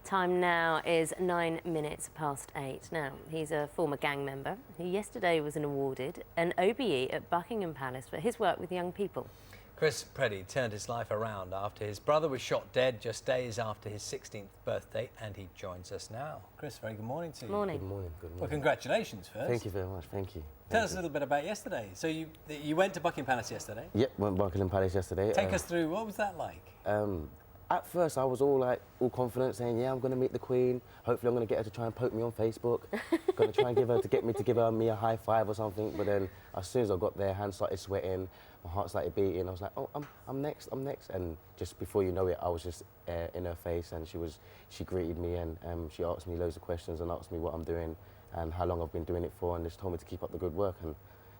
Time now is 9 minutes past 8. Now, he's a former gang member who yesterday was awarded an OBE at Buckingham Palace for his work with young people. Chris Preddie turned his life around after his brother was shot dead just days after his 16th birthday, and he joins us now. Chris, very good morning to you. Morning. Good morning. Good morning. Well, congratulations first. Thank you very much. Thank you. Tell us a little bit about yesterday. So you went to Buckingham Palace yesterday? Yep, went to Buckingham Palace yesterday. Take us through, what was that like? At first, I was all confident, saying, "Yeah, I'm going to meet the Queen. Hopefully, I'm going to get her to try and poke me on Facebook. Going to try and get me to give me a high five or something." But then, as soon as I got there, hands started sweating, my heart started beating. I was like, "Oh, I'm next. And just before you know it, I was just in her face, and she greeted me, and she asked me loads of questions and asked me what I'm doing and how long I've been doing it for, and just told me to keep up the good work. And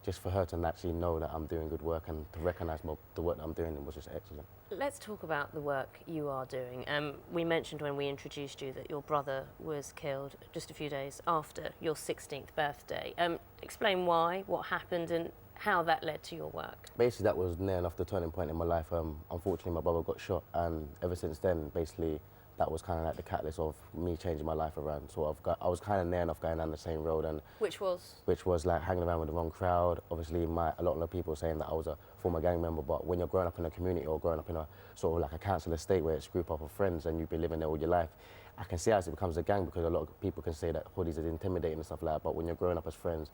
just for her to actually know that I'm doing good work and to recognise the work that I'm doing, it was just excellent. Let's talk about the work you are doing. We mentioned when we introduced you that your brother was killed just a few days after your 16th birthday. Explain why, what happened and how that led to your work. Basically, that was near enough the turning point in my life. Unfortunately, my brother got shot, and ever since then, basically, that was kind of like the catalyst of me changing my life around. So I was kind of near enough going down the same road, and Which was like hanging around with the wrong crowd. Obviously, a lot of the people saying that I was a former gang member, but when you're growing up in a community or growing up in a sort of like a council estate where it's a group up of friends and you've been living there all your life, I can see as it becomes a gang, because a lot of people can say that hoodies is intimidating and stuff like that, but when you're growing up as friends,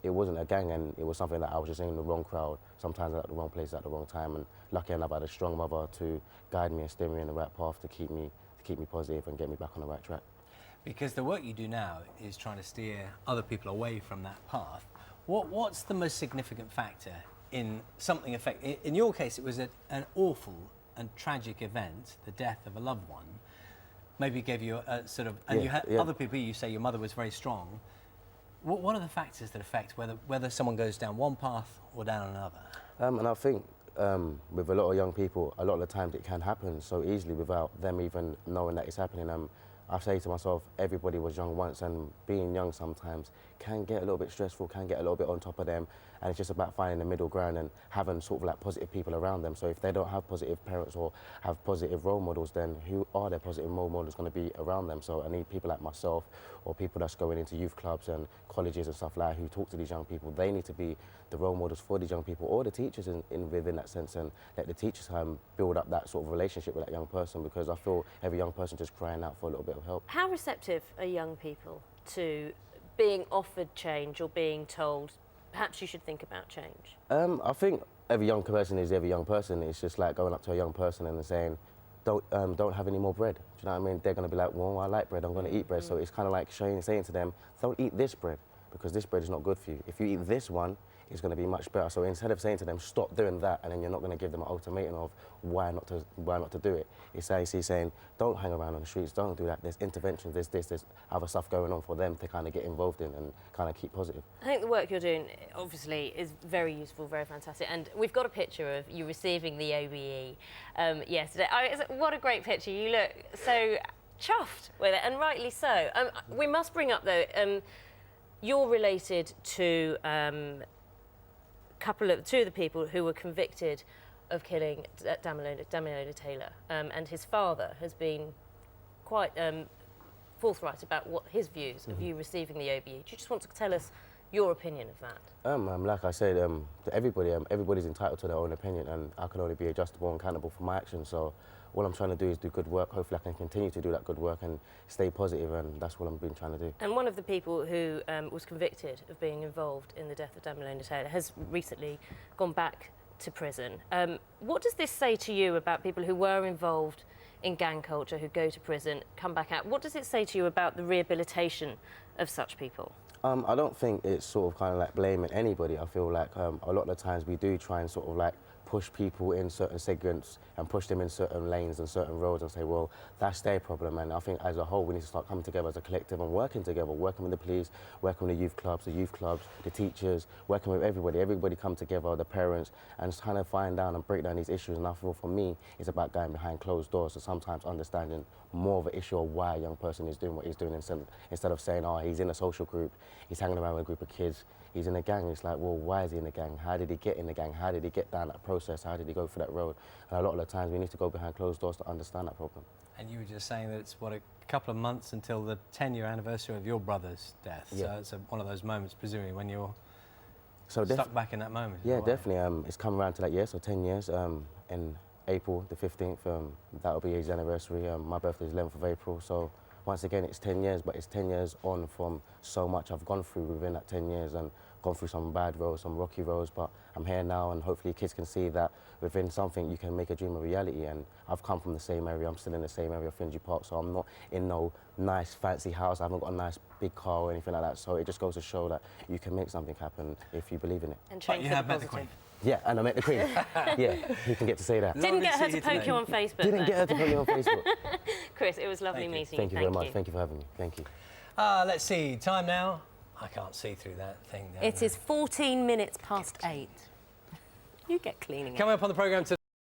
it wasn't a gang, and it was something that I was just in the wrong crowd, sometimes at the wrong place at the wrong time, and lucky enough I had a strong mother to guide me and steer me in the right path to keep me positive and get me back on the right track. Because the work you do now is trying to steer other people away from that path. What's the most significant factor in something in your case, it was an awful and tragic event, the death of a loved one, maybe gave you a sort of, and you had other people, you say your mother was very strong. What are the factors that affect whether someone goes down one path or down another? And I think with a lot of young people, a lot of the times it can happen so easily without them even knowing that it's happening. I say to myself, everybody was young once, and being young sometimes can get a little bit stressful, can get a little bit on top of them, and it's just about finding the middle ground and having sort of like positive people around them. So if they don't have positive parents or have positive role models, then who are their positive role models going to be around them? So I need people like myself, or people that's going into youth clubs and colleges and stuff like that, who talk to these young people. They need to be the role models for these young people, or the teachers within that sense, and let the teachers build up that sort of relationship with that young person, because I feel every young person just crying out for a little bit of help. How receptive are young people to being offered change or being told, perhaps you should think about change? I think every young person is every young person. It's just like going up to a young person and saying, don't have any more bread. Do you know what I mean? They're going to be like, well, I like bread, I'm going to eat bread. So it's kind of like saying to them, don't eat this bread, because this bread is not good for you. If you eat this one, it's going to be much better. So instead of saying to them, stop doing that, and then you're not going to give them an ultimatum of why not to do it, it's actually saying, don't hang around on the streets, don't do that. There's interventions, there's other stuff going on for them to kind of get involved in and kind of keep positive. I think the work you're doing, obviously, is very useful, very fantastic. And we've got a picture of you receiving the OBE yesterday. What a great picture. You look so chuffed with it, and rightly so. We must bring up, though, you're related to two of the people who were convicted of killing Damilola Taylor, and his father has been quite forthright about what his views of you receiving the OBE. Do you just want to tell us your opinion of that? Like I said, everybody's entitled to their own opinion, and I can only be adjustable and accountable for my actions. So all I'm trying to do is do good work. Hopefully I can continue to do that good work and stay positive, and that's what I've been trying to do. And one of the people who was convicted of being involved in the death of Damilola Taylor has recently gone back to prison. What does this say to you about people who were involved in gang culture, who go to prison, come back out? What does it say to you about the rehabilitation of such people? I don't think it's sort of kind of like blaming anybody. I feel like a lot of the times we do try and sort of like push people in certain segments and push them in certain lanes and certain roads and say, well, that's their problem. And I think as a whole, we need to start coming together as a collective and working together, working with the police, working with the youth clubs, the teachers, working with everybody come together, the parents, and just trying to find down and break down these issues. And I feel for me, it's about going behind closed doors, so sometimes understanding more of an issue of why a young person is doing what he's doing, instead of saying, oh, he's in a social group, he's hanging around with a group of kids, he's in a gang. It's like, well, why is he in a gang? How did he get in the gang? How did he get down that process? How did he go through that road? And a lot of the times we need to go behind closed doors to understand that problem. And you were just saying that it's, what, a couple of months until the 10-year anniversary of your brother's death. Yeah. So it's one of those moments, presumably, when you're So stuck back in that moment. yeah, as well. definitely. It's come around to that year, so 10 years. In April the 15th, that'll be his anniversary. My birthday is 11th of April, so once again, it's 10 years, but it's 10 years on from so much I've gone through within that 10 years and gone through some bad roads, some rocky roads, but I'm here now, and hopefully kids can see that within something you can make a dream a reality. And I've come from the same area, I'm still in the same area of Finsbury Park, so I'm not in no nice fancy house, I haven't got a nice big car or anything like that, so it just goes to show that you can make something happen if you believe in it. And But change you for have the met the positive. Queen. Yeah, and I met the Queen. Yeah, you can get to say that. Didn't Lovely get her to see to you poke today. you on Facebook. Didn't though. get her to put me on Facebook. Chris, it was lovely Thank you. meeting Thank you very much. Thank you for having me. Thank you. Let's see, time now. I can't see through that thing. It is 14 minutes past 8. You get cleaning. Coming up on the programme today.